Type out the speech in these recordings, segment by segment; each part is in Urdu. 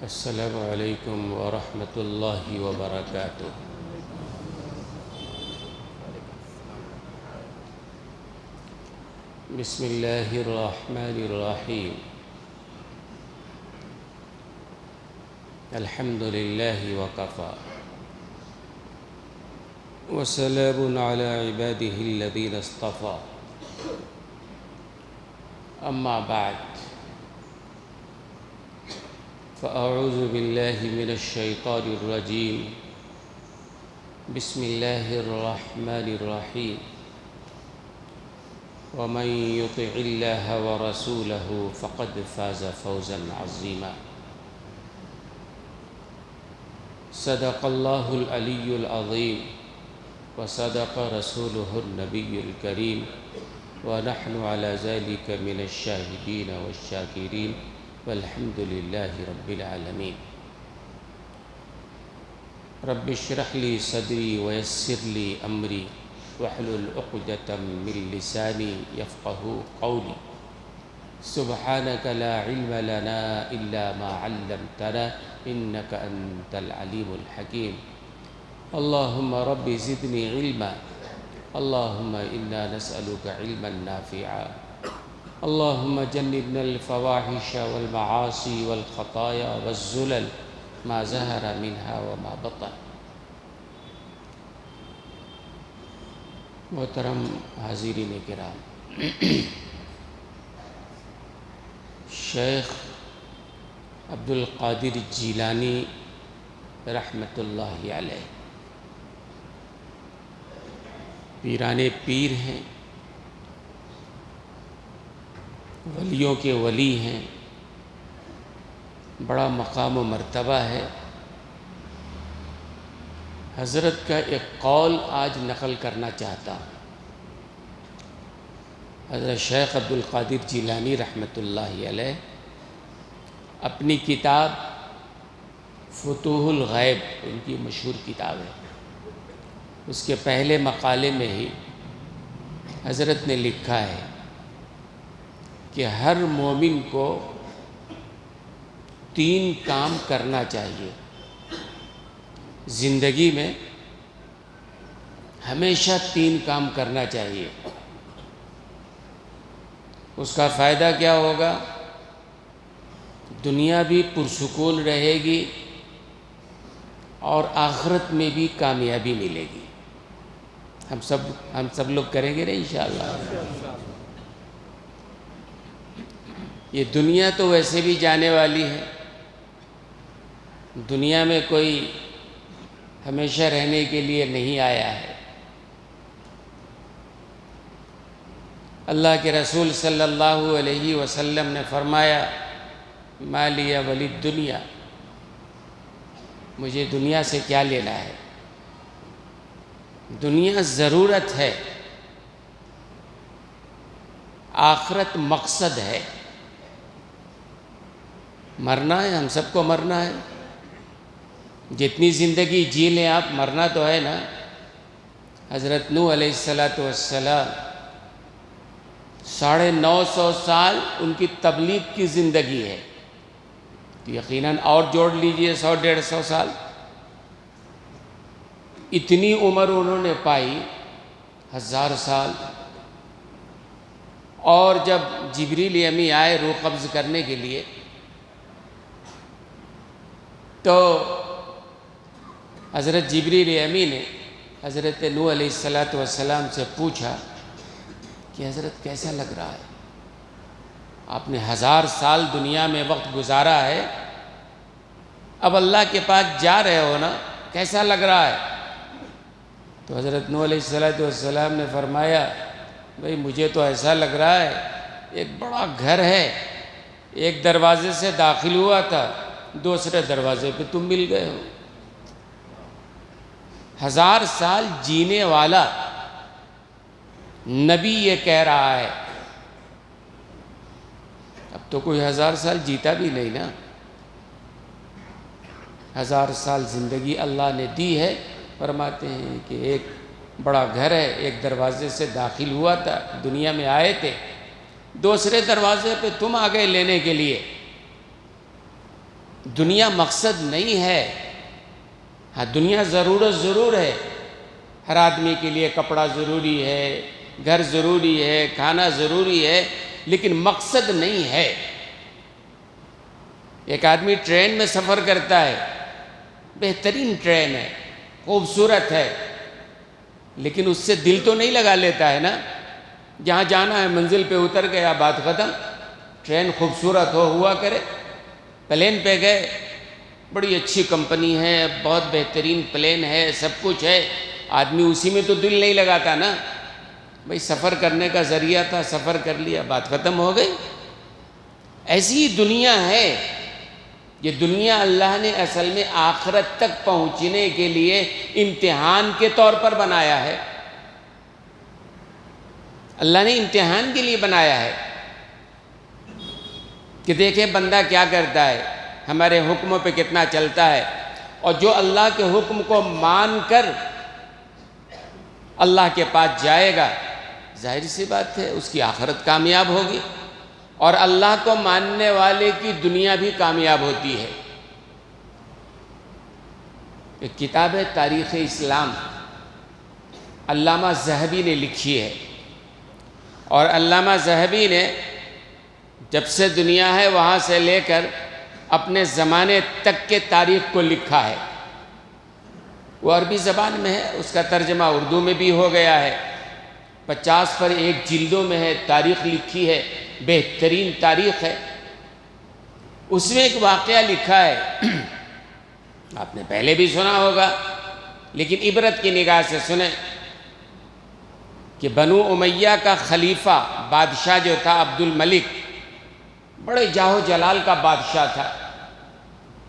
السلام علیکم ورحمۃ اللہ وبرکاتہ۔ بسم اللہ الرحمن الرحیم۔ الحمد للہ وکفی وسلام علی عبادہ الذین اصطفی، اما بعد فاعوذ باللہ من الشیطان الرجیم۔ بسم اللہ الرحمن الرحیم۔ ومن يطع الله ورسوله فقد فاز فوزا عظیما۔ صدق اللہ العلی العظیم وصدق رسوله النبی الکریم ونحن على ذلك من الشاہدین والشاکرین والحمد للہ رب العالمین۔ رب اشرح لی صدری ویسر لی امری واحلل عقدۃ من لسانی یفقہوا قولی۔ سبحانک لا علم لنا الا ما علمتنا انک انت العلیم الحکیم۔ اللہم رب زدنی علما، اللہم انا نسألک علما نافعا، اللہم جنبنا الفواحش والمعاصی والخطایا والزلل ما ظہر منها وما بطن۔ محترم حاضرین کرام، شیخ عبدالقادر جیلانی رحمۃ اللہ علیہ پیران پیر ہیں، ولیوں کے ولی ہیں، بڑا مقام و مرتبہ ہے۔ حضرت کا ایک قول آج نقل کرنا چاہتا ہوں۔ حضرت شیخ عبدالقادر جیلانی رحمۃ اللہ علیہ اپنی کتاب فتوح الغیب، ان کی مشہور کتاب ہے، اس کے پہلے مقالے میں ہی حضرت نے لکھا ہے کہ ہر مومن کو 3 کام کرنا چاہیے زندگی میں، ہمیشہ 3 کام کرنا چاہیے۔ اس کا فائدہ کیا ہوگا؟ دنیا بھی پرسکون رہے گی اور آخرت میں بھی کامیابی ملے گی۔ ہم سب لوگ کریں گے نا انشاءاللہ۔ یہ دنیا تو ویسے بھی جانے والی ہے، دنیا میں کوئی ہمیشہ رہنے کے لیے نہیں آیا ہے۔ اللہ کے رسول صلی اللہ علیہ وسلم نے فرمایا ما لی ولی الدنیا، مجھے دنیا سے کیا لینا ہے؟ دنیا ضرورت ہے، آخرت مقصد ہے۔ مرنا ہے، ہم سب کو مرنا ہے۔ جتنی زندگی جی لیں آپ، مرنا تو ہے نا۔ حضرت نوح علیہ السلام 950 سال ان کی تبلیغ کی زندگی ہے، تو یقیناً اور جوڑ لیجئے 100-150 سال۔ اتنی عمر انہوں نے پائی، 1000 سال۔ اور جب جبریل امی آئے روح قبض کرنے کے لیے، تو حضرت جبریل امی نے حضرت نوح علیہ السلام سے پوچھا کہ حضرت کیسا لگ رہا ہے؟ آپ نے 1000 سال دنیا میں وقت گزارا ہے، اب اللہ کے پاس جا رہے ہو نا، کیسا لگ رہا ہے؟ تو حضرت نوح علیہ السلام نے فرمایا بھئی مجھے تو ایسا لگ رہا ہے ایک بڑا گھر ہے، ایک دروازے سے داخل ہوا تھا، دوسرے دروازے پہ تم مل گئے ہو۔ 1000 سال جینے والا نبی یہ کہہ رہا ہے۔ اب تو کوئی 1000 سال جیتا بھی نہیں نا۔ 1000 سال زندگی اللہ نے دی ہے۔ فرماتے ہیں کہ ایک بڑا گھر ہے، ایک دروازے سے داخل ہوا تھا، دنیا میں آئے تھے، دوسرے دروازے پہ تم آ گئے لینے کے لیے۔ دنیا مقصد نہیں ہے۔ ہاں دنیا ضرورت ضرور ہے، ہر آدمی کے لیے کپڑا ضروری ہے، گھر ضروری ہے، کھانا ضروری ہے، لیکن مقصد نہیں ہے۔ ایک آدمی ٹرین میں سفر کرتا ہے، بہترین ٹرین ہے، خوبصورت ہے، لیکن اس سے دل تو نہیں لگا لیتا ہے نا۔ جہاں جانا ہے منزل پہ اتر گیا، بات ختم۔ ٹرین خوبصورت ہوا کرے۔ پلین پہ گئے، بڑی اچھی کمپنی ہے، بہت بہترین پلین ہے، سب کچھ ہے، آدمی اسی میں تو دل نہیں لگاتا نا۔ بھئی سفر کرنے کا ذریعہ تھا، سفر کر لیا، بات ختم ہو گئی۔ ایسی ہی دنیا ہے۔ یہ دنیا اللہ نے اصل میں آخرت تک پہنچنے کے لیے امتحان کے طور پر بنایا ہے۔ اللہ نے امتحان کے لیے بنایا ہے کہ دیکھیں بندہ کیا کرتا ہے، ہمارے حکموں پہ کتنا چلتا ہے، اور جو اللہ کے حکم کو مان کر اللہ کے پاس جائے گا، ظاہر سی بات ہے اس کی آخرت کامیاب ہوگی، اور اللہ کو ماننے والے کی دنیا بھی کامیاب ہوتی ہے۔ ایک کتاب ہے تاریخ اسلام، علامہ ذہبی نے لکھی ہے، اور علامہ ذہبی نے جب سے دنیا ہے وہاں سے لے کر اپنے زمانے تک کے تاریخ کو لکھا ہے۔ وہ عربی زبان میں ہے، اس کا ترجمہ اردو میں بھی ہو گیا ہے، 50 پر 1 جلدوں میں ہے، تاریخ لکھی ہے، بہترین تاریخ ہے۔ اس میں ایک واقعہ لکھا ہے، آپ نے پہلے بھی سنا ہوگا، لیکن عبرت کی نگاہ سے سنیں، کہ بنو امیہ کا خلیفہ بادشاہ جو تھا عبد الملک، بڑے جاہ و جلال کا بادشاہ تھا۔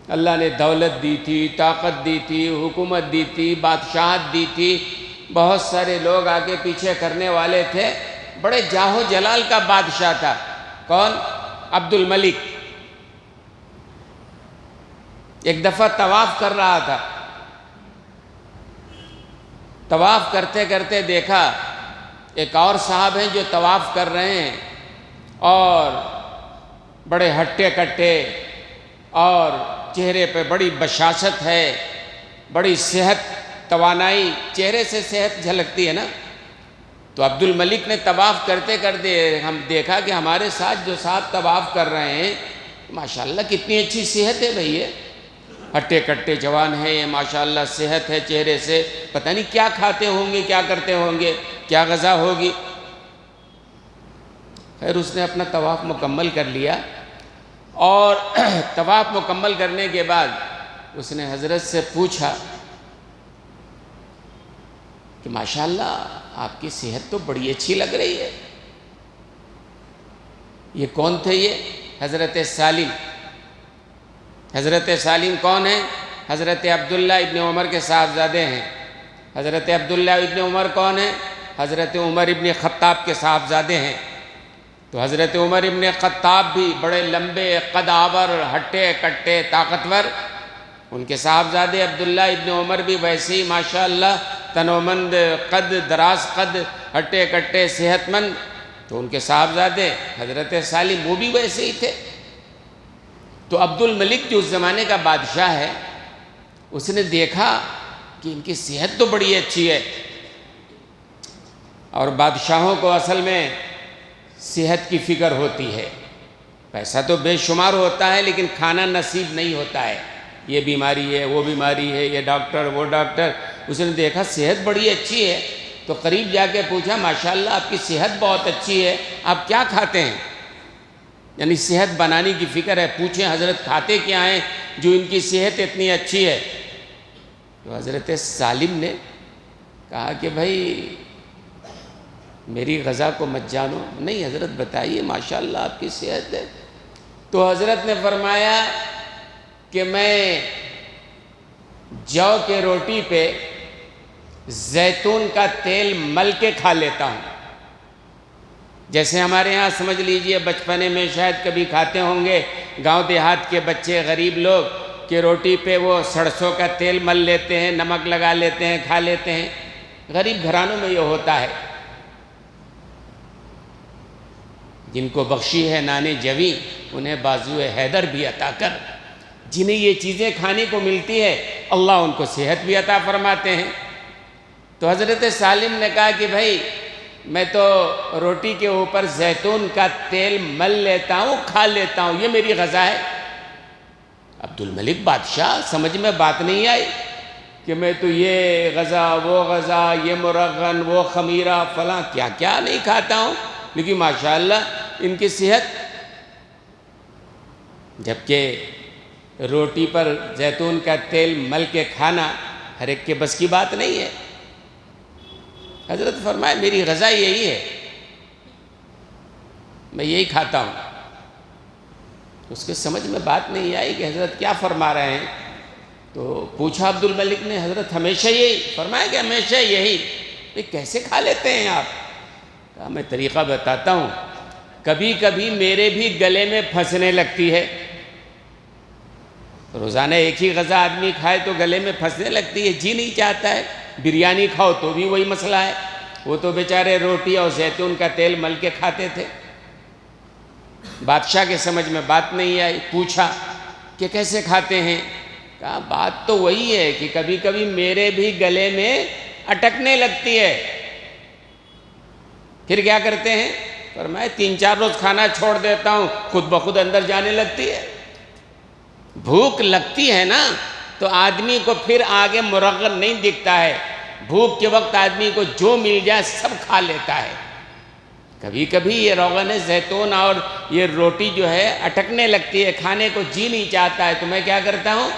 اللہ نے دولت دی تھی، طاقت دی تھی، حکومت دی تھی، بادشاہت دی تھی، بہت سارے لوگ آگے پیچھے کرنے والے تھے، بڑے جاہ و جلال کا بادشاہ تھا۔ کون؟ عبد الملک۔ ایک دفعہ طواف کر رہا تھا، طواف کرتے کرتے دیکھا ایک اور صاحب ہیں جو طواف کر رہے ہیں، اور بڑے ہٹے کٹے اور چہرے پہ بڑی بشاشت ہے، بڑی صحت، توانائی، چہرے سے صحت جھلکتی ہے نا۔ تو عبد الملک نے طواف کرتے کرتے ہم دیکھا کہ ہمارے ساتھ جو صاحب طواف کر رہے ہیں، ماشاءاللہ کتنی اچھی صحت ہے بھئی، یہ ہٹے کٹے جوان ہے، یہ ماشاءاللہ صحت ہے چہرے سے، پتہ نہیں کیا کھاتے ہوں گے، کیا کرتے ہوں گے، کیا غذا ہوگی۔ خیر اس نے اپنا طواف مکمل کر لیا، اور طواف مکمل کرنے کے بعد اس نے حضرت سے پوچھا کہ ماشاءاللہ آپ کی صحت تو بڑی اچھی لگ رہی ہے۔ یہ کون تھے؟ یہ حضرت سالم۔ حضرت سالم کون ہیں؟ حضرت عبداللہ ابن عمر کے صاحبزادے ہیں۔ حضرت عبداللہ ابن عمر کون ہیں؟ حضرت عمر ابن خطاب کے صاحبزادے ہیں۔ تو حضرت عمر ابن خطاب بھی بڑے لمبے قد آور، ہٹے کٹے، طاقتور، ان کے صاحبزادے عبداللہ ابن عمر بھی ویسے ہی ماشاءاللہ تنومند قد، دراز قد، ہٹے کٹے، صحت مند۔ تو ان کے صاحبزادے حضرت سالم وہ بھی ویسے ہی تھے۔ تو عبد الملک جو اس زمانے کا بادشاہ ہے، اس نے دیکھا کہ ان کی صحت تو بڑی اچھی ہے، اور بادشاہوں کو اصل میں صحت کی فکر ہوتی ہے، پیسہ تو بے شمار ہوتا ہے لیکن کھانا نصیب نہیں ہوتا ہے، یہ بیماری ہے، وہ بیماری ہے، یہ ڈاکٹر، وہ ڈاکٹر۔ اس نے دیکھا صحت بڑی اچھی ہے، تو قریب جا کے پوچھا ماشاءاللہ آپ کی صحت بہت اچھی ہے، آپ کیا کھاتے ہیں؟ یعنی صحت بنانے کی فکر ہے، پوچھیں حضرت کھاتے کیا ہیں جو ان کی صحت اتنی اچھی ہے؟ تو حضرت سالم نے کہا کہ بھائی میری غذا کو مت جانو، نہیں حضرت بتائیے ماشاءاللہ آپ کی صحت ہے۔ تو حضرت نے فرمایا کہ میں جو کے روٹی پہ زیتون کا تیل مل کے کھا لیتا ہوں، جیسے ہمارے ہاں سمجھ لیجئے بچپنے میں شاید کبھی کھاتے ہوں گے گاؤں دیہات کے بچے، غریب لوگ، کہ روٹی پہ وہ سرسوں کا تیل مل لیتے ہیں، نمک لگا لیتے ہیں، کھا لیتے ہیں۔ غریب گھرانوں میں یہ ہوتا ہے۔ جن کو بخشی ہے نان جویں، انہیں بازو حیدر بھی عطا کر۔ جنہیں یہ چیزیں کھانے کو ملتی ہے اللہ ان کو صحت بھی عطا فرماتے ہیں۔ تو حضرت سالم نے کہا کہ بھائی میں تو روٹی کے اوپر زیتون کا تیل مل لیتا ہوں، کھا لیتا ہوں، یہ میری غذا ہے۔ عبد الملک بادشاہ سمجھ میں بات نہیں آئی کہ میں تو یہ غذا وہ غذا، یہ مرغن وہ خمیرہ فلاں کیا کیا نہیں کھاتا ہوں، لیکن ماشاءاللہ ان کی صحت۔ جبکہ روٹی پر زیتون کا تیل مل کے کھانا ہر ایک کے بس کی بات نہیں ہے۔ حضرت فرمائے میری غذا یہی ہے، میں یہی کھاتا ہوں۔ اس کے سمجھ میں بات نہیں آئی کہ حضرت کیا فرما رہے ہیں، تو پوچھا عبد الملک نے حضرت ہمیشہ یہی؟ فرمایا کہ ہمیشہ یہی۔ کیسے کھا لیتے ہیں آپ؟ کہا میں طریقہ بتاتا ہوں، کبھی کبھی میرے بھی گلے میں پھنسنے لگتی ہے۔ روزانہ ایک ہی غذا آدمی کھائے تو گلے میں پھنسنے لگتی ہے، جی نہیں چاہتا ہے۔ بریانی کھاؤ تو بھی وہی مسئلہ ہے، وہ تو بیچارے روٹی اور زیتون کا تیل مل کے کھاتے تھے۔ بادشاہ کے سمجھ میں بات نہیں آئی، پوچھا کہ کیسے کھاتے ہیں؟ کہا بات تو وہی ہے کہ کبھی کبھی میرے بھی گلے میں اٹکنے لگتی ہے۔ پھر کیا کرتے ہیں؟ فرمایا 3-4 روز کھانا چھوڑ دیتا ہوں، خود بخود اندر جانے لگتی ہے۔ بھوک لگتی ہے نا تو آدمی کو پھر آگے مرغن نہیں دکھتا ہے، بھوک کے وقت آدمی کو جو مل جائے سب کھا لیتا ہے۔ کبھی کبھی یہ روغن زیتون اور یہ روٹی جو ہے اٹکنے لگتی ہے، کھانے کو جی نہیں چاہتا ہے، تو میں کیا کرتا ہوں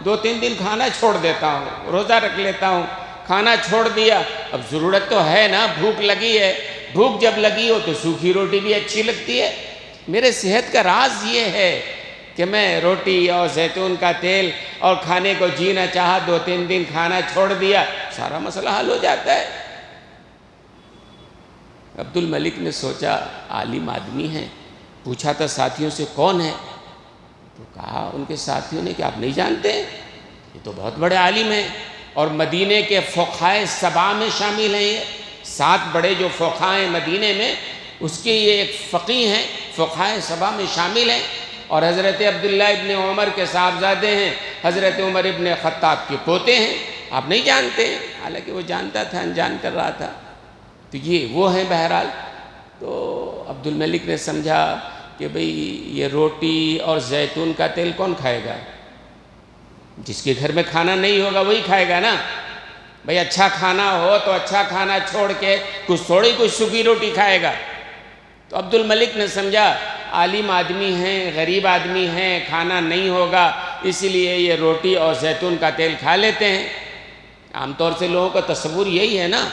2-3 دن کھانا چھوڑ دیتا ہوں، روزہ رکھ لیتا ہوں۔ کھانا چھوڑ دیا، اب ضرورت تو ہے نا، بھوک لگی ہے، بھوک جب لگی ہو تو سوکھی روٹی بھی اچھی لگتی ہے۔ میرے صحت کا راز یہ ہے کہ میں روٹی اور زیتون کا تیل اور کھانے کو جینا چاہا، 2-3 دن کھانا چھوڑ دیا، سارا مسئلہ حل ہو جاتا ہے۔ عبد الملک نے سوچا عالم آدمی ہیں، پوچھا تھا ساتھیوں سے کون ہے، تو کہا ان کے ساتھیوں نے کہ آپ نہیں جانتے، یہ تو بہت بڑے عالم ہیں اور مدینے کے فقہائے 7 میں شامل ہیں۔ یہ 7 بڑے جو فقہائے مدینے میں، اس کے یہ ایک فقیہ ہیں، فقہائے 7 میں شامل ہیں، اور حضرت عبداللہ ابن عمر کے صاحبزادے ہیں، حضرت عمر ابن خطاب کے پوتے ہیں، آپ نہیں جانتے ہیں۔ حالانکہ وہ جانتا تھا، انجان کر رہا تھا۔ تو یہ وہ ہیں بہرحال۔ تو عبد الملک نے سمجھا کہ بھئی یہ روٹی اور زیتون کا تیل کون کھائے گا؟ جس کے گھر میں کھانا نہیں ہوگا وہی کھائے گا نا۔ بھئی اچھا کھانا ہو تو اچھا کھانا چھوڑ کے کچھ تھوڑی کچھ سوکھی روٹی کھائے گا۔ تو عبد الملک نے سمجھا عالم آدمی ہیں، غریب آدمی ہیں، کھانا نہیں ہوگا، اس لیے یہ روٹی اور زیتون کا تیل کھا لیتے ہیں۔ عام طور سے لوگوں کا تصور یہی ہے نا،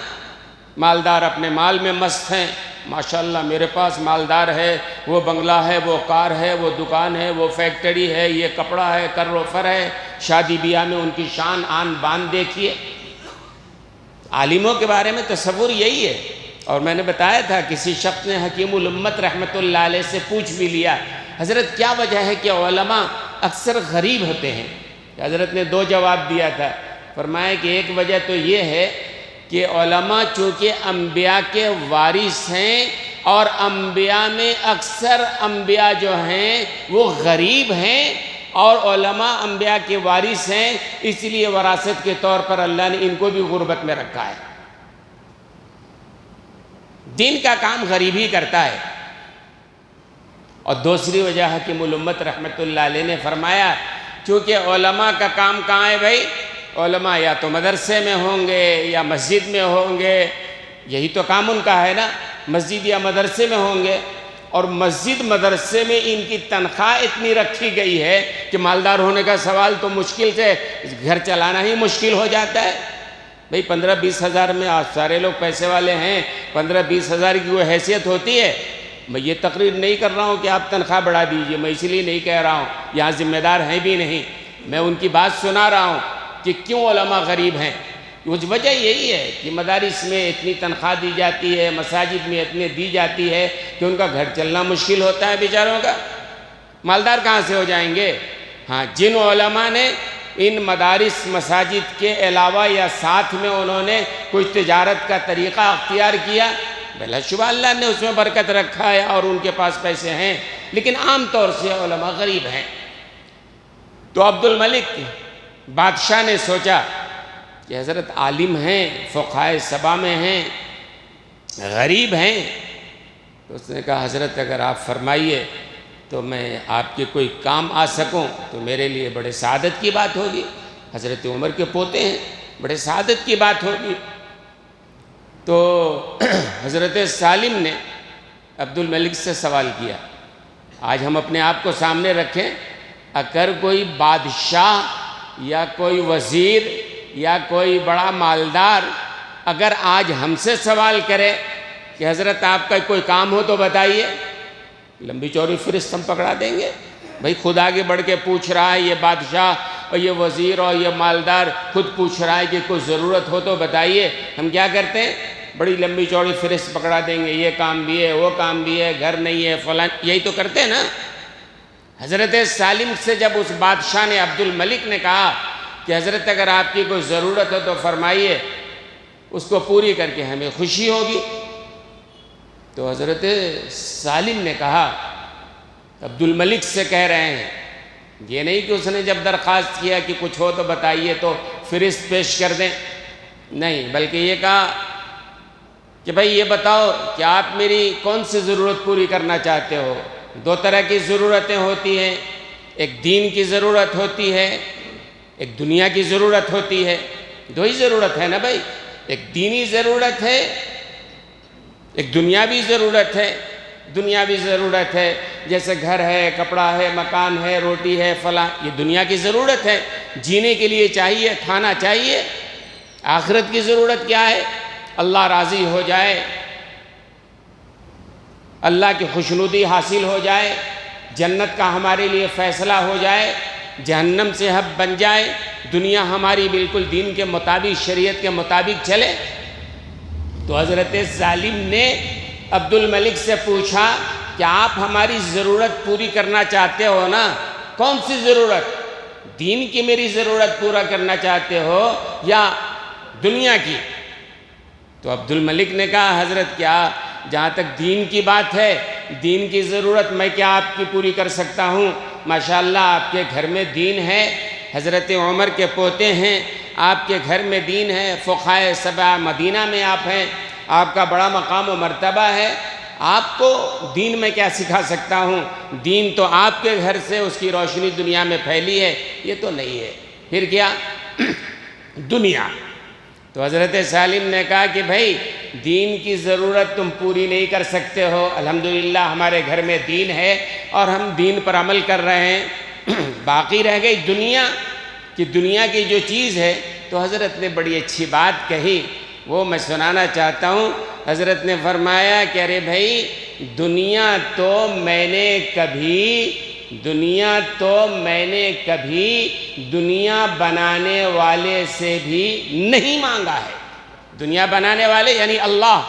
مالدار اپنے مال میں مست ہیں، ماشاءاللہ میرے پاس مالدار ہے، وہ بنگلہ ہے، وہ کار ہے، وہ دکان ہے، وہ فیکٹری ہے، یہ کپڑا ہے، کر و فر ہے، شادی بیاہ میں ان کی شان آن بان دیکھیے۔ عالموں کے بارے میں تصور یہی ہے۔ اور میں نے بتایا تھا کسی شخص نے حکیم الامت رحمۃ اللہ علیہ سے پوچھ بھی لیا، حضرت کیا وجہ ہے کہ علماء اکثر غریب ہوتے ہیں؟ حضرت نے 2 جواب دیا تھا۔ فرمایا کہ ایک وجہ تو یہ ہے کہ علماء چونکہ انبیاء کے وارث ہیں، اور انبیاء میں اکثر انبیاء جو ہیں وہ غریب ہیں، اور علماء انبیاء کے وارث ہیں، اس لیے وراثت کے طور پر اللہ نے ان کو بھی غربت میں رکھا ہے۔ دین کا کام غریب ہی کرتا ہے۔ اور دوسری وجہ حکیم الامت رحمۃ اللہ علیہ نے فرمایا چونکہ علماء کا کام کہاں ہے بھائی؟ علماء یا تو مدرسے میں ہوں گے یا مسجد میں ہوں گے، یہی تو کام ان کا ہے نا، مسجد یا مدرسے میں ہوں گے، اور مسجد مدرسے میں ان کی تنخواہ اتنی رکھی گئی ہے کہ مالدار ہونے کا سوال تو مشکل سے گھر چلانا ہی مشکل ہو جاتا ہے۔ بھئی 15-20 ہزار میں آج سارے لوگ پیسے والے ہیں، 15-20 ہزار کی وہ حیثیت ہوتی ہے۔ میں یہ تقریر نہیں کر رہا ہوں کہ آپ تنخواہ بڑھا دیجئے، میں اسی لیے نہیں کہہ رہا ہوں، یہاں ذمہ دار ہیں بھی نہیں، میں ان کی بات سنا رہا ہوں کہ کیوں علماء غریب ہیں۔ وجہ یہی ہے کہ مدارس میں اتنی تنخواہ دی جاتی ہے، مساجد میں اتنی دی جاتی ہے کہ ان کا گھر چلنا مشکل ہوتا ہے بیچاروں کا، مالدار کہاں سے ہو جائیں گے؟ ہاں، جن علماء نے ان مدارس مساجد کے علاوہ یا ساتھ میں انہوں نے کچھ تجارت کا طریقہ اختیار کیا، بلا شبہ اللہ نے اس میں برکت رکھا ہے اور ان کے پاس پیسے ہیں، لیکن عام طور سے علماء غریب ہیں۔ تو عبد الملک بادشاہ نے سوچا کہ حضرت عالم ہیں، فقہائے سبا میں ہیں، غریب ہیں، تو اس نے کہا حضرت اگر آپ فرمائیے تو میں آپ کے کوئی کام آ سکوں تو میرے لیے بڑے سعادت کی بات ہوگی، حضرت عمر کے پوتے ہیں، بڑے سعادت کی بات ہوگی۔ تو حضرت سالم نے عبد الملک سے سوال کیا، آج ہم اپنے آپ کو سامنے رکھیں، اگر کوئی بادشاہ یا کوئی وزیر یا کوئی بڑا مالدار اگر آج ہم سے سوال کرے کہ حضرت آپ کا کوئی کام ہو تو بتائیے، لمبی چوڑی فہرست ہم پکڑا دیں گے۔ بھائی خود آگے بڑھ کے پوچھ رہا ہے، یہ بادشاہ اور یہ وزیر اور یہ مالدار خود پوچھ رہا ہے کہ کوئی ضرورت ہو تو بتائیے، ہم کیا کرتے ہیں؟ بڑی لمبی چوڑی فہرست پکڑا دیں گے، یہ کام بھی ہے، وہ کام بھی ہے، گھر نہیں ہے، فلاں، یہی تو کرتے ہیں نا۔ حضرت سالم سے جب اس بادشاہ نے عبد الملک نے کہا کہ حضرت اگر آپ کی کوئی ضرورت ہو تو فرمائیے، اس کو پوری کر کے ہمیں خوشی ہوگی، تو حضرت سالم نے کہا، عبد الملک سے کہہ رہے ہیں، یہ نہیں کہ اس نے جب درخواست کیا کہ کچھ ہو تو بتائیے تو فہرست پیش کر دیں، نہیں، بلکہ یہ کہا کہ بھائی یہ بتاؤ کہ آپ میری کون سی ضرورت پوری کرنا چاہتے ہو؟ دو طرح کی ضرورتیں ہوتی ہیں، ایک دین کی ضرورت ہوتی ہے، ایک دنیا کی ضرورت ہوتی ہے، دو ہی ضرورت ہے نا بھائی، ایک دینی ضرورت ہے، ایک دنیاوی ضرورت ہے۔ دنیاوی ضرورت ہے جیسے گھر ہے، کپڑا ہے، مکان ہے، روٹی ہے، فلاں، یہ دنیا کی ضرورت ہے، جینے کے لیے چاہیے، کھانا چاہیے۔ آخرت کی ضرورت کیا ہے؟ اللہ راضی ہو جائے، اللہ کی خوشنودی حاصل ہو جائے، جنت کا ہمارے لیے فیصلہ ہو جائے، جہنم سے حب بن جائے، دنیا ہماری بالکل دین کے مطابق، شریعت کے مطابق چلے۔ تو حضرت سالم نے عبد الملک سے پوچھا کہ آپ ہماری ضرورت پوری کرنا چاہتے ہو نا؟ کون سی ضرورت؟ دین کی میری ضرورت پورا کرنا چاہتے ہو یا دنیا کی؟ تو عبد الملک نے کہا حضرت کیا جہاں تک دین کی بات ہے، دین کی ضرورت میں کیا آپ کی پوری کر سکتا ہوں؟ ماشاءاللہ آپ کے گھر میں دین ہے، حضرت عمر کے پوتے ہیں، آپ کے گھر میں دین ہے، فقہائے سبع مدینہ میں آپ ہیں، آپ کا بڑا مقام و مرتبہ ہے، آپ کو دین میں کیا سکھا سکتا ہوں؟ دین تو آپ کے گھر سے اس کی روشنی دنیا میں پھیلی ہے، یہ تو نہیں ہے، پھر کیا؟ دنیا۔ تو حضرت سالم نے کہا کہ بھائی دین کی ضرورت تم پوری نہیں کر سکتے ہو، الحمدللہ ہمارے گھر میں دین ہے اور ہم دین پر عمل کر رہے ہیں، باقی رہ گئی دنیا، کہ دنیا کی جو چیز ہے، تو حضرت نے بڑی اچھی بات کہی، وہ میں سنانا چاہتا ہوں۔ حضرت نے فرمایا کہ ارے بھائی دنیا تو میں نے کبھی دنیا بنانے والے سے بھی نہیں مانگا ہے۔ دنیا بنانے والے یعنی اللہ،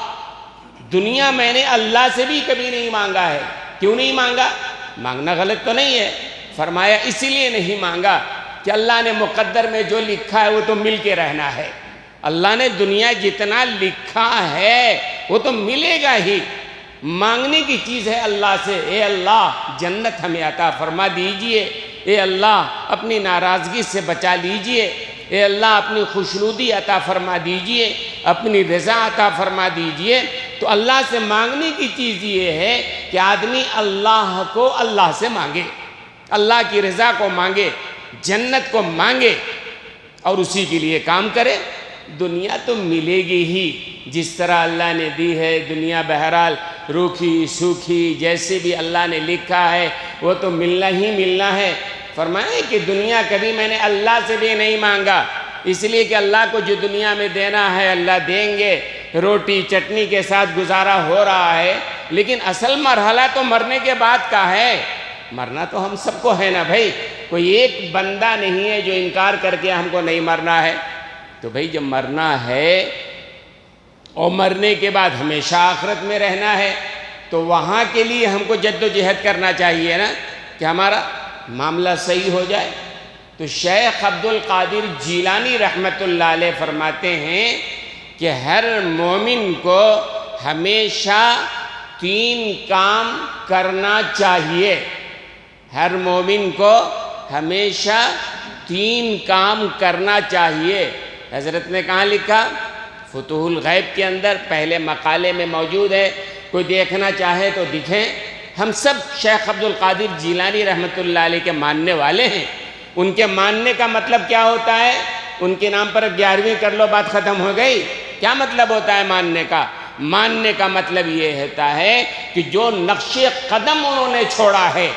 دنیا میں نے اللہ سے بھی کبھی نہیں مانگا ہے۔ کیوں نہیں مانگا؟ مانگنا غلط تو نہیں ہے، فرمایا اسی لیے نہیں مانگا کہ اللہ نے مقدر میں جو لکھا ہے وہ تو مل کے رہنا ہے۔ اللہ نے دنیا جتنا لکھا ہے وہ تو ملے گا ہی۔ مانگنے کی چیز ہے اللہ سے، اے اللہ جنت ہمیں عطا فرما دیجئے، اے اللہ اپنی ناراضگی سے بچا لیجئے، اے اللہ اپنی خوشنودی عطا فرما دیجئے، اپنی رضا عطا فرما دیجئے۔ تو اللہ سے مانگنے کی چیز یہ ہے کہ آدمی اللہ کو اللہ سے مانگے، اللہ کی رضا کو مانگے، جنت کو مانگے اور اسی کے لیے کام کرے۔ دنیا تو ملے گی ہی، جس طرح اللہ نے دی ہے دنیا، بہرحال روکھی سوکھی جیسے بھی اللہ نے لکھا ہے وہ تو ملنا ہی ملنا ہے۔ فرمائیں کہ دنیا کبھی میں نے اللہ سے بھی نہیں مانگا، اس لیے کہ اللہ کو جو دنیا میں دینا ہے اللہ دیں گے، روٹی چٹنی کے ساتھ گزارا ہو رہا ہے، لیکن اصل مرحلہ تو مرنے کے بعد کا ہے۔ مرنا تو ہم سب کو ہے نا بھائی، کوئی ایک بندہ نہیں ہے جو انکار کر کے ہم کو نہیں مرنا ہے۔ تو بھائی جب مرنا ہے اور مرنے کے بعد ہمیشہ آخرت میں رہنا ہے تو وہاں کے لیے ہم کو جد و جہد کرنا چاہیے نا کہ ہمارا معاملہ صحیح ہو جائے۔ تو شیخ عبد القادر جیلانی رحمۃ اللہ علیہ فرماتے ہیں کہ ہر مومن کو ہمیشہ 3 کام کرنا چاہیے، ہر مومن کو ہمیشہ 3 کام کرنا چاہیے۔ حضرت نے کہاں لکھا؟ فتوح الغیب کے اندر پہلے مقالے میں موجود ہے، کوئی دیکھنا چاہے تو دکھیں۔ ہم سب شیخ عبد القادر جیلانی رحمۃ اللہ علیہ کے ماننے والے ہیں۔ ان کے ماننے کا مطلب کیا ہوتا ہے؟ ان کے نام پر 11ویں کر لو، بات ختم ہو گئی۔ کیا مطلب ہوتا ہے ماننے کا؟ ماننے کا مطلب یہ ہوتا ہے کہ جو نقش قدم انہوں نے چھوڑا ہے،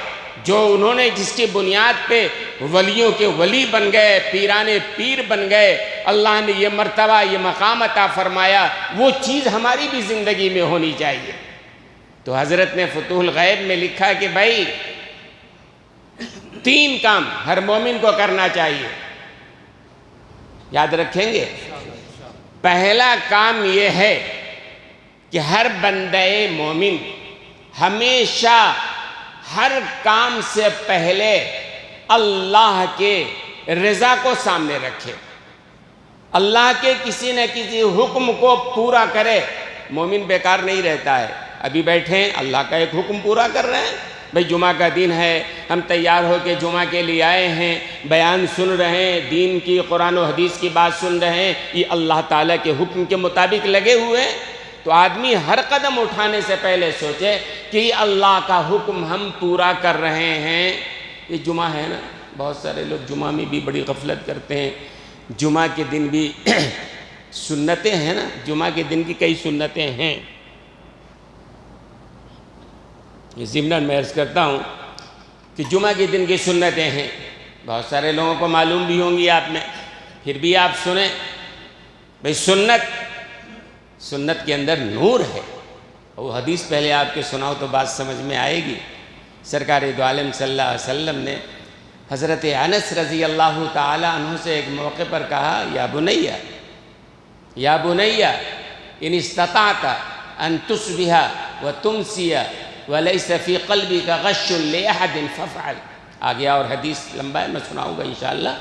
جو انہوں نے جس کی بنیاد پہ ولیوں کے ولی بن گئے، پیرانے پیر بن گئے، اللہ نے یہ مرتبہ یہ مقام عطا فرمایا، وہ چیز ہماری بھی زندگی میں ہونی چاہیے۔ تو حضرت نے فتوح الغیب میں لکھا کہ بھائی 3 کام ہر مومن کو کرنا چاہیے، یاد رکھیں گے؟ پہلا کام یہ ہے کہ ہر بندہ مومن ہمیشہ ہر کام سے پہلے اللہ کے رضا کو سامنے رکھے، اللہ کے کسی نہ کسی حکم کو پورا کرے۔ مومن بیکار نہیں رہتا ہے، ابھی بیٹھے ہیں اللہ کا ایک حکم پورا کر رہے ہیں۔ بھئی جمعہ کا دن ہے، ہم تیار ہو کے جمعہ کے لیے آئے ہیں، بیان سن رہے ہیں، دین کی قرآن و حدیث کی بات سن رہے ہیں، یہ اللہ تعالیٰ کے حکم کے مطابق لگے ہوئے ہیں۔ تو آدمی ہر قدم اٹھانے سے پہلے سوچے کہ یہ اللہ کا حکم ہم پورا کر رہے ہیں۔ یہ جمعہ ہے نا، بہت سارے لوگ جمعہ میں بھی بڑی غفلت کرتے ہیں۔ جمعہ کے دن بھی سنتیں ہیں نا، جمعہ کے دن کی کئی سنتیں ہیں۔ ضمناً میں عرض کرتا ہوں کہ جمعہ کے دن کی سنتیں ہیں، بہت سارے لوگوں کو معلوم بھی ہوں گی آپ میں، پھر بھی آپ سنیں۔ بھئی سنت کے اندر نور ہے۔ وہ حدیث پہلے آپ کے سناؤ تو بات سمجھ میں آئے گی۔ سرکار دو عالم صلی اللہ علیہ وسلم نے حضرت انس رضی اللہ تعالی عنہ سے ایک موقع پر کہا، یا بنیا ان استطعت ان تصبح وتمسی ولیس فی قلبک غش لأحد فافعل۔ آگیا اور حدیث لمبا ہے، میں سناؤں گا انشاءاللہ۔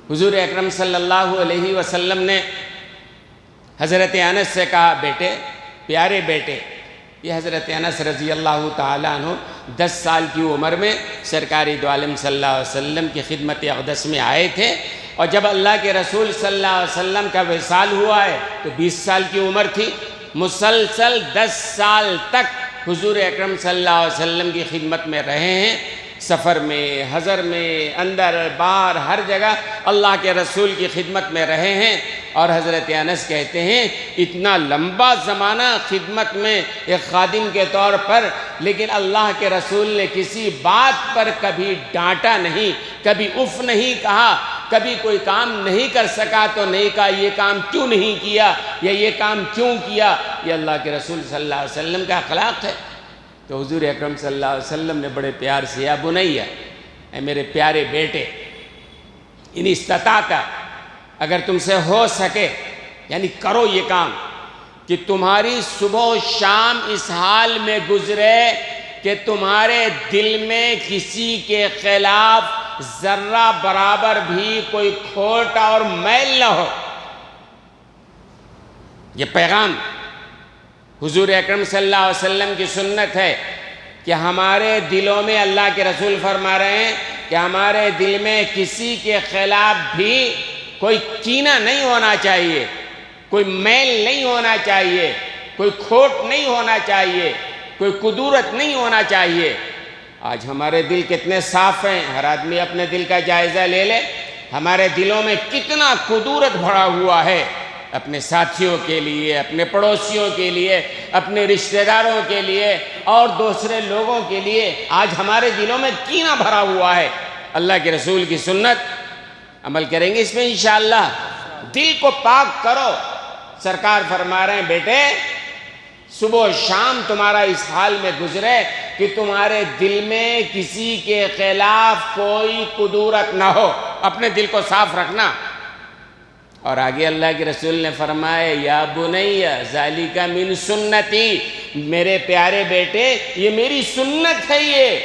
حضور اکرم صلی اللہ علیہ وسلم نے حضرت انس سے کہا، بیٹے، پیارے بیٹے، یہ حضرت انس رضی اللہ تعالیٰ عنہ 10 سال کی عمر میں سرکار دو عالم صلی اللہ علیہ وسلم کی خدمت اقدس میں آئے تھے، اور جب اللہ کے رسول صلی اللہ علیہ وسلم کا وصال ہوا ہے تو 20 سال کی عمر تھی۔ مسلسل 10 سال تک حضور اکرم صلی اللہ علیہ وسلم کی خدمت میں رہے ہیں، سفر میں، حضر میں، اندر باہر ہر جگہ اللہ کے رسول کی خدمت میں رہے ہیں۔ اور حضرت انس کہتے ہیں اتنا لمبا زمانہ خدمت میں ایک خادم کے طور پر، لیکن اللہ کے رسول نے کسی بات پر کبھی ڈانٹا نہیں، کبھی اف نہیں کہا، کبھی کوئی کام نہیں کر سکا تو نہیں کہا یہ کام کیوں نہیں کیا یا یہ کام کیوں کیا۔ یہ اللہ کے رسول صلی اللہ علیہ وسلم کا اخلاق ہے۔ تو حضور اکرم صلی اللہ علیہ وسلم نے بڑے پیار سے، یا بنیا، اے میرے پیارے بیٹے، ان استطاعت، اگر تم سے ہو سکے، یعنی کرو یہ کام کہ تمہاری صبح و شام اس حال میں گزرے کہ تمہارے دل میں کسی کے خلاف ذرہ برابر بھی کوئی کھوٹ اور میل نہ ہو۔ یہ پیغام حضور اکرم صلی اللہ علیہ وسلم کی سنت ہے کہ ہمارے دلوں میں، اللہ کے رسول فرما رہے ہیں کہ ہمارے دل میں کسی کے خلاف بھی کوئی کینہ نہیں ہونا چاہیے، کوئی میل نہیں ہونا چاہیے، کوئی کھوٹ نہیں ہونا چاہیے، کوئی کدورت نہیں ہونا چاہیے۔ آج ہمارے دل کتنے صاف ہیں، ہر آدمی اپنے دل کا جائزہ لے لے، ہمارے دلوں میں کتنا کدورت بھرا ہوا ہے، اپنے ساتھیوں کے لیے، اپنے پڑوسیوں کے لیے، اپنے رشتہ داروں کے لیے اور دوسرے لوگوں کے لیے آج ہمارے دلوں میں کینہ بھرا ہوا ہے۔ اللہ کے رسول کی سنت عمل کریں گے اس میں انشاءاللہ۔ دل کو پاک کرو۔ سرکار فرما رہے ہیں بیٹے، صبح و شام تمہارا اس حال میں گزرے کہ تمہارے دل میں کسی کے خلاف کوئی کدورت نہ ہو، اپنے دل کو صاف رکھنا۔ اور آگے اللہ کے رسول نے فرمایا، یا بنی ذالک من سنتی، میرے پیارے بیٹے یہ میری سنت ہے، یہ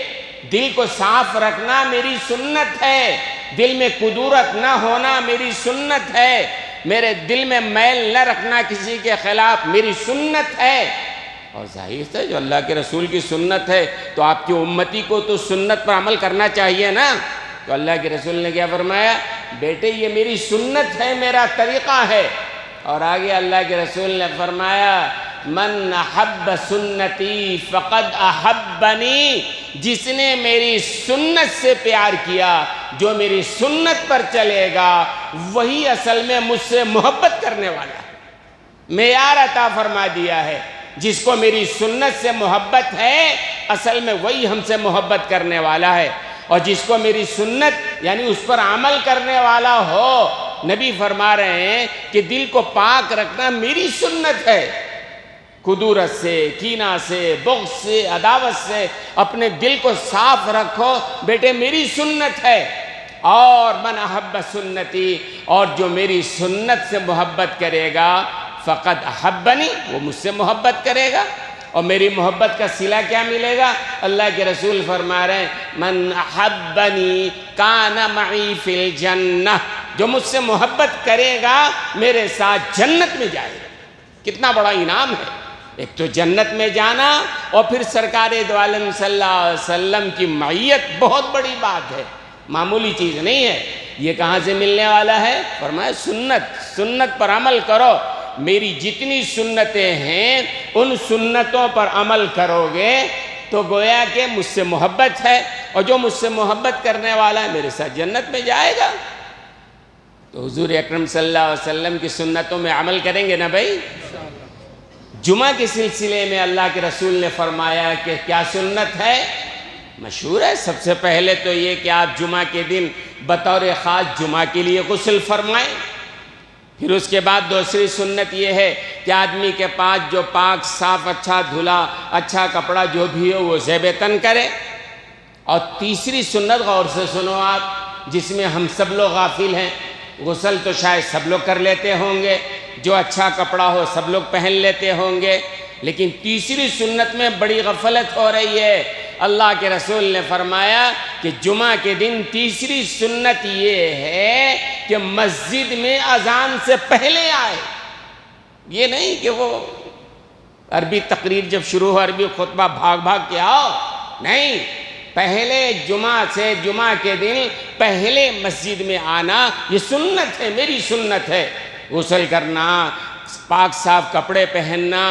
دل کو صاف رکھنا میری سنت ہے، دل میں کدورت نہ ہونا میری سنت ہے، میرے دل میں میل نہ رکھنا کسی کے خلاف میری سنت ہے۔ اور ظاہر ہے جو اللہ کے رسول کی سنت ہے تو آپ کی امتی کو تو سنت پر عمل کرنا چاہیے نا۔ تو اللہ کے رسول نے کیا فرمایا؟ بیٹے یہ میری سنت ہے، میرا طریقہ ہے۔ اور آگے اللہ کے رسول نے فرمایا من احب سنتی فقد احبنی، جس نے میری سنت سے پیار کیا، جو میری سنت پر چلے گا، وہی اصل میں مجھ سے محبت کرنے والا ہے۔ معیار عطا فرما دیا ہے، جس کو میری سنت سے محبت ہے اصل میں وہی ہم سے محبت کرنے والا ہے، اور جس کو میری سنت یعنی اس پر عمل کرنے والا ہو، نبی فرما رہے ہیں کہ دل کو پاک رکھنا میری سنت ہے، کدورت سے، کینہ سے، بغض سے، عداوت سے اپنے دل کو صاف رکھو، بیٹے میری سنت ہے۔ اور من احب سنتی، اور جو میری سنت سے محبت کرے گا، فقد احبنی، وہ مجھ سے محبت کرے گا۔ اور میری محبت کا صلہ کیا ملے گا؟ اللہ کے رسول فرما رہے ہیں من احبنی کان معی فی الجنہ، جو مجھ سے محبت کرے گا میرے ساتھ جنت میں جائے گا۔ کتنا بڑا انعام ہے، ایک تو جنت میں جانا، اور پھر سرکار دو عالم صلی اللہ علیہ وسلم کی معیت، بہت بڑی بات ہے، معمولی چیز نہیں ہے۔ یہ کہاں سے ملنے والا ہے؟ فرمایا سنت پر عمل کرو، میری جتنی سنتیں ہیں ان سنتوں پر عمل کرو گے تو گویا کہ مجھ سے محبت ہے، اور جو مجھ سے محبت کرنے والا ہے میرے ساتھ جنت میں جائے گا۔ تو حضور اکرم صلی اللہ علیہ وسلم کی سنتوں میں عمل کریں گے نا بھائی۔ جمعہ کے سلسلے میں اللہ کے رسول نے فرمایا کہ کیا سنت ہے؟ مشہور ہے، سب سے پہلے تو یہ کہ آپ جمعہ کے دن بطور خاص جمعہ کے لیے غسل فرمائیں۔ پھر اس کے بعد دوسری سنت یہ ہے کہ آدمی کے پاس جو پاک صاف اچھا دھلا اچھا کپڑا جو بھی ہو وہ زیب تن کرے۔ اور تیسری سنت غور سے سنو آپ، جس میں ہم سب لوگ غافل ہیں، غسل تو شاید سب لوگ کر لیتے ہوں گے، جو اچھا کپڑا ہو سب لوگ پہن لیتے ہوں گے، لیکن تیسری سنت میں بڑی غفلت ہو رہی ہے۔ اللہ کے رسول نے فرمایا کہ جمعہ کے دن تیسری سنت یہ ہے کہ مسجد میں اذان سے پہلے آئے۔ یہ نہیں کہ وہ عربی تقریر جب شروع ہو عربی خطبہ بھاگ بھاگ کے آؤ، نہیں، پہلے جمعہ کے دن پہلے مسجد میں آنا، یہ سنت ہے، میری سنت ہے۔ غسل کرنا، پاک صاف کپڑے پہننا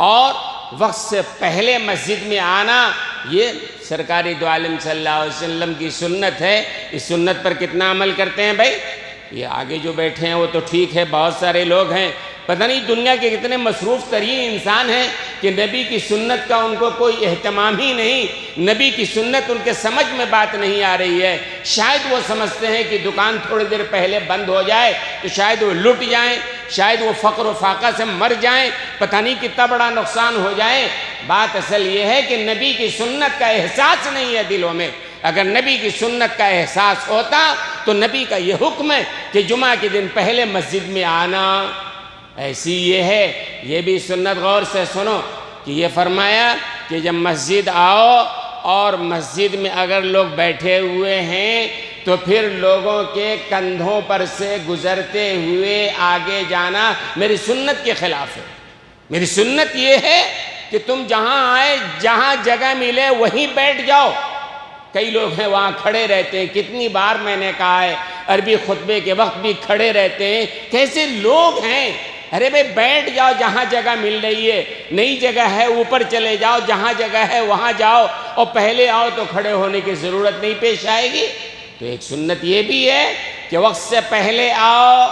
اور وقت سے پہلے مسجد میں آنا، یہ سرکار دو عالم صلی اللہ علیہ وسلم کی سنت ہے۔ اس سنت پر کتنا عمل کرتے ہیں بھائی؟ یہ آگے جو بیٹھے ہیں وہ تو ٹھیک ہے، بہت سارے لوگ ہیں، پتہ نہیں دنیا کے کتنے مصروف ترین انسان ہیں کہ نبی کی سنت کا ان کو کوئی اہتمام ہی نہیں، نبی کی سنت ان کے سمجھ میں بات نہیں آ رہی ہے۔ شاید وہ سمجھتے ہیں کہ دکان تھوڑی دیر پہلے بند ہو جائے تو شاید وہ لٹ جائیں، شاید وہ فقر و فاقہ سے مر جائیں، پتہ نہیں کتنا بڑا نقصان ہو جائے۔ بات اصل یہ ہے کہ نبی کی سنت کا احساس نہیں ہے دلوں میں۔ اگر نبی کی سنت کا احساس ہوتا تو نبی کا یہ حکم ہے کہ جمعہ کے دن پہلے مسجد میں آنا۔ ایسی یہ ہے، یہ بھی سنت غور سے سنو کہ یہ فرمایا کہ جب مسجد آؤ اور مسجد میں اگر لوگ بیٹھے ہوئے ہیں تو پھر لوگوں کے کندھوں پر سے گزرتے ہوئے آگے جانا میری سنت کے خلاف ہے۔ میری سنت یہ ہے کہ تم جہاں آئے، جہاں جگہ ملے وہیں بیٹھ جاؤ۔ کئی لوگ ہیں وہاں کھڑے رہتے ہیں، کتنی بار میں نے کہا ہے عربی خطبے کے وقت بھی کھڑے رہتے ہیں، کیسے لوگ ہیں؟ ارے بھائی بیٹھ جاؤ جہاں جگہ مل رہی ہے، نئی جگہ ہے اوپر چلے جاؤ، جہاں جگہ ہے وہاں جاؤ، اور پہلے آؤ تو کھڑے ہونے کی ضرورت نہیں پیش آئے گی۔ تو ایک سنت یہ بھی ہے کہ وقت سے پہلے آؤ،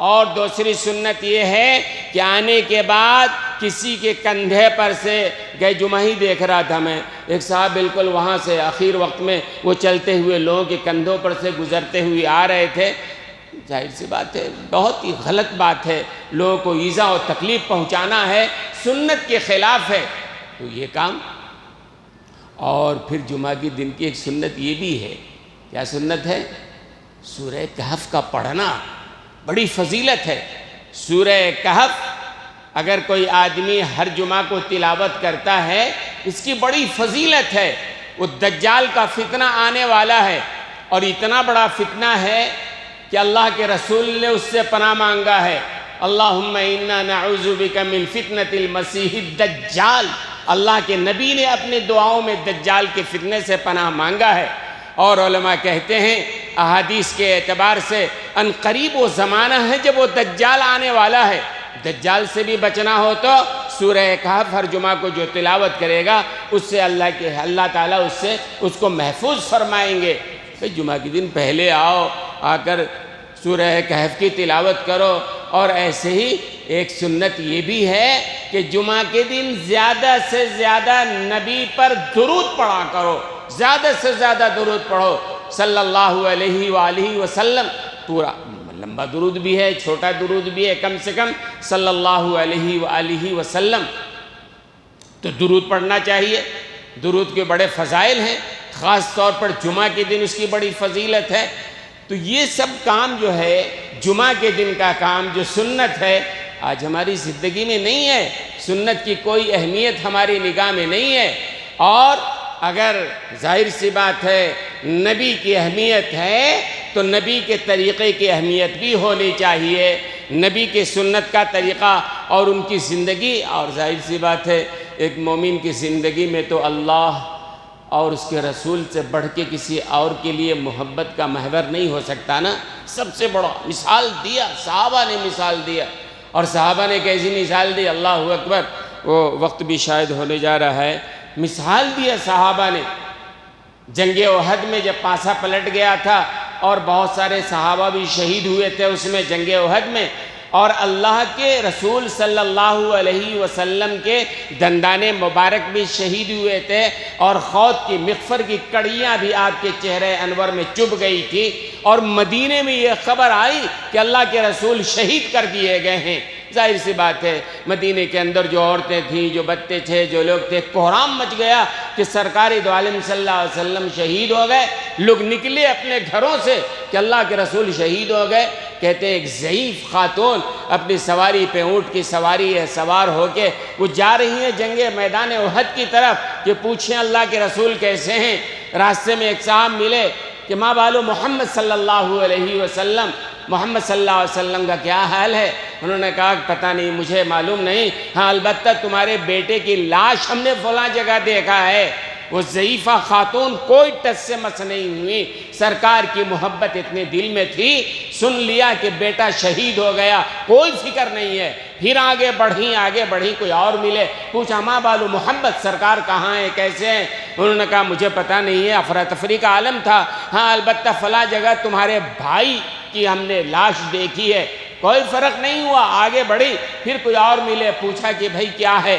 اور دوسری سنت یہ ہے کہ آنے کے بعد کسی کے کندھے پر سے، گئے جمعہ ہی دیکھ رہا تھا میں، ایک صاحب بالکل وہاں سے آخر وقت میں وہ چلتے ہوئے لوگوں کے کندھوں پر سے گزرتے ہوئے آ رہے تھے۔ ظاہر سی بات ہے، بہت ہی غلط بات ہے، لوگوں کو ایذا اور تکلیف پہنچانا ہے، سنت کے خلاف ہے، تو یہ کام۔ اور پھر جمعہ کے دن کی ایک سنت یہ بھی ہے، کیا سنت ہے؟ سورہ کہف کا پڑھنا بڑی فضیلت ہے۔ سورہ کہف اگر کوئی آدمی ہر جمعہ کو تلاوت کرتا ہے، اس کی بڑی فضیلت ہے۔ وہ دجال کا فتنہ آنے والا ہے، اور اتنا بڑا فتنہ ہے کہ اللہ کے رسول نے اس سے پناہ مانگا ہے، اللہم انا نعوذ بک من فتنۃ المسیح الدجال۔ اللہ کے نبی نے اپنے دعاؤں میں دجال کے فتنے سے پناہ مانگا ہے، اور علماء کہتے ہیں احادیث کے اعتبار سے ان قریب وہ زمانہ ہے جب وہ دجال آنے والا ہے. دجال سے بھی بچنا ہو تو سورہ کہف ہر جمعہ کو جو تلاوت کرے گا اس سے اللہ تعالیٰ اس کو محفوظ فرمائیں گے. بھئی جمعہ کے دن پہلے آ کر سورہ کہف کی تلاوت کرو. اور ایسے ہی ایک سنت یہ بھی ہے کہ جمعہ کے دن زیادہ سے زیادہ نبی پر درود پڑھا کرو. زیادہ سے زیادہ درود پڑھو صلی اللہ علیہ وآلہ وسلم. پورا لمبا درود بھی ہے، چھوٹا درود بھی ہے، کم سے کم صلی اللہ علیہ وآلہ وسلم. تو درود پڑھنا چاہیے. درود کے بڑے فضائل ہیں، خاص طور پر جمعہ کے دن اس کی بڑی فضیلت ہے. تو یہ سب کام جو ہے جمعہ کے دن کا کام جو سنت ہے آج ہماری زندگی میں نہیں ہے. سنت کی کوئی اہمیت ہماری نگاہ میں نہیں ہے. اور اگر ظاہر سی بات ہے نبی کی اہمیت ہے تو نبی کے طریقے کی اہمیت بھی ہونی چاہیے. نبی کے سنت کا طریقہ اور ان کی زندگی. اور ظاہر سی بات ہے ایک مومن کی زندگی میں تو اللہ اور اس کے رسول سے بڑھ کے کسی اور کے لیے محبت کا محور نہیں ہو سکتا نا. سب سے بڑا مثال دیا صحابہ نے، مثال دیا. اور صحابہ نے کیسی مثال دی، اللہ اکبر. وہ وقت بھی شاید ہونے جا رہا ہے. مثال دیا صحابہ نے جنگ احد میں جب پاسا پلٹ گیا تھا اور بہت سارے صحابہ بھی شہید ہوئے تھے اس میں جنگ احد میں. اور اللہ کے رسول صلی اللہ علیہ وسلم کے دندان مبارک بھی شہید ہوئے تھے اور خود کی مغفر کی کڑیاں بھی آپ کے چہرے انور میں چبھ گئی تھی. اور مدینے میں یہ خبر آئی کہ اللہ کے رسول شہید کر دیے گئے ہیں. ظاہر سی بات ہے مدینے کے اندر جو عورتیں تھیں، جو بچے تھے، جو لوگ تھے، کوہرام مچ گیا کہ سرکار دو عالم صلی اللہ علیہ وسلم شہید ہو گئے. لوگ نکلے اپنے گھروں سے کہ اللہ کے رسول شہید ہو گئے. کہتے ہیں ایک ضعیف خاتون اپنی سواری پہ، اونٹ کی سواری ہے، سوار ہو کے وہ جا رہی ہیں جنگ میدان احد کی طرف کہ پوچھیں اللہ کے رسول کیسے ہیں. راستے میں ایک صاحب ملے کہ ماں بالو محمد صلی اللہ علیہ وسلم، محمد صلی اللہ علیہ وسلم کا کیا حال ہے؟ انہوں نے کہا پتہ نہیں، مجھے معلوم نہیں، ہاں البتہ تمہارے بیٹے کی لاش ہم نے فلاں جگہ دیکھا ہے. وہ ضعیفہ خاتون کوئی ٹس سے مس نہیں ہوئی. سرکار کی محبت اتنے دل میں تھی، سن لیا کہ بیٹا شہید ہو گیا، کوئی فکر نہیں ہے. پھر آگے بڑھی کوئی اور ملے، پوچھا ماں بالو محمد، سرکار کہاں ہیں، کیسے ہیں؟ انہوں نے کہا مجھے پتہ نہیں ہے، افراتفری کا عالم تھا. ہاں البتہ فلاں جگہ تمہارے بھائی کی ہم نے لاش دیکھی ہے. کوئی فرق نہیں ہوا، آگے بڑھی. پھر کوئی اور ملے، پوچھا کہ بھائی کیا ہے،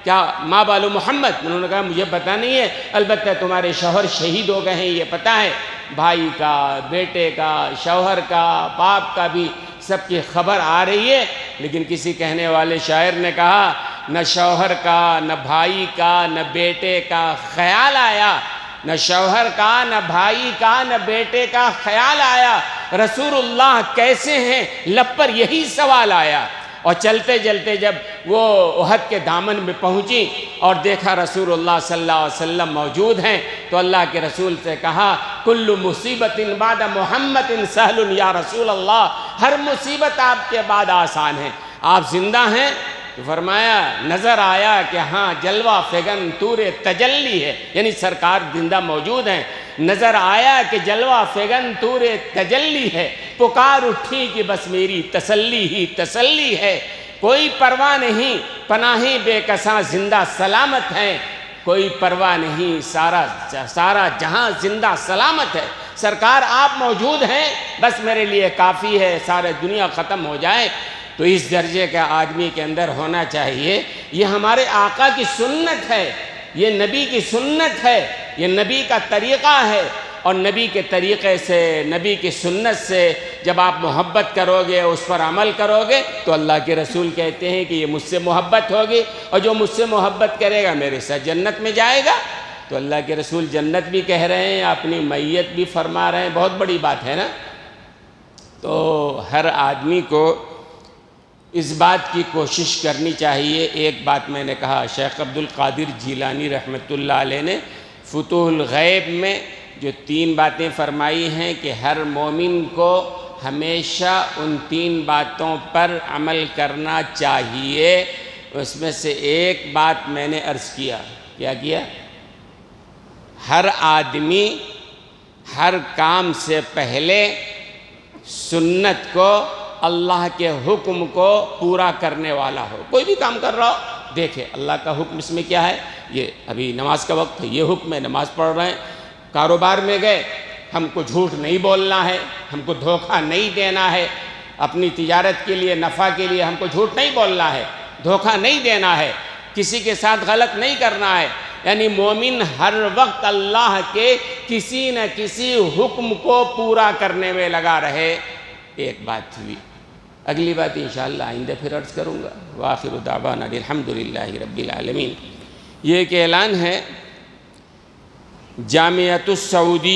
کیا ماں بالو محمد؟ انہوں نے کہا مجھے پتہ نہیں ہے، البتہ تمہارے شوہر شہید ہو گئے ہیں یہ پتہ ہے. بھائی کا، بیٹے کا، شوہر کا، باپ کا بھی سب کی خبر آ رہی ہے. لیکن کسی کہنے والے شاعر نے کہا نہ شوہر کا، نہ بھائی کا، نہ بیٹے کا خیال آیا. نہ شوہر کا، نہ بھائی کا، نہ بیٹے کا خیال آیا. رسول اللہ کیسے ہیں لب پر یہی سوال آیا. اور چلتے چلتے جب وہ احد کے دامن میں پہنچی اور دیکھا رسول اللہ صلی اللہ علیہ وسلم موجود ہیں تو اللہ کے رسول سے کہا کل مصیبت بعد محمد سہل یا رسول اللہ. ہر مصیبت آپ کے بعد آسان ہے. آپ زندہ ہیں؟ تو فرمایا نظر آیا کہ ہاں جلوہ فگن طور تجلی ہے، یعنی سرکار زندہ موجود ہیں. نظر آیا کہ جلوہ فگن طور تجلی ہے. پکار اٹھی کہ بس میری تسلی ہی تسلی ہے. کوئی پرواہ نہیں، پناہیں بے کساں زندہ سلامت ہیں. کوئی پرواہ نہیں، سارا جہاں زندہ سلامت ہے. سرکار آپ موجود ہیں، بس میرے لیے کافی ہے، سارے دنیا ختم ہو جائے. تو اس درجے کا آدمی کے اندر ہونا چاہیے. یہ ہمارے آقا کی سنت ہے، یہ نبی کی سنت ہے، یہ نبی کا طریقہ ہے. اور نبی کے طریقے سے، نبی کی سنت سے جب آپ محبت کرو گے، اس پر عمل کرو گے تو اللہ کے رسول کہتے ہیں کہ یہ مجھ سے محبت ہوگی اور جو مجھ سے محبت کرے گا میرے ساتھ جنت میں جائے گا. تو اللہ کے رسول جنت بھی کہہ رہے ہیں، اپنی میت بھی فرما رہے ہیں. بہت بڑی بات ہے نا. تو ہر آدمی کو اس بات کی کوشش کرنی چاہیے. ایک بات میں نے کہا، شیخ عبد القادر جیلانی رحمۃ اللہ علیہ نے فتوح الغیب میں جو 3 باتیں فرمائی ہیں کہ ہر مومن کو ہمیشہ ان 3 باتوں پر عمل کرنا چاہیے. اس میں سے ایک بات میں نے عرض کیا، کیا کیا؟ ہر آدمی ہر کام سے پہلے سنت کو، اللہ کے حکم کو پورا کرنے والا ہو۔ کوئی بھی کام کر رہا ہو، دیکھے اللہ کا حکم اس میں کیا ہے۔ یہ ابھی نماز کا وقت ہے، یہ حکم ہے، نماز پڑھ رہے ہیں۔ کاروبار میں گئے، ہم کو جھوٹ نہیں بولنا ہے، ہم کو دھوکہ نہیں دینا ہے، اپنی تجارت کے لیے، نفع کے لیے ہم کو جھوٹ نہیں بولنا ہے، دھوکہ نہیں دینا ہے، کسی کے ساتھ غلط نہیں کرنا ہے۔ یعنی مومن ہر وقت اللہ کے کسی نہ کسی حکم کو پورا کرنے میں لگا رہے۔ ایک بات ہوئی، اگلی بات انشاءاللہ آئندہ پھر عرض کروں گا۔ وآخر دعوانا الحمدللہ رب العالمین۔ یہ ایک اعلان ہے، جامعۃ السعودیہ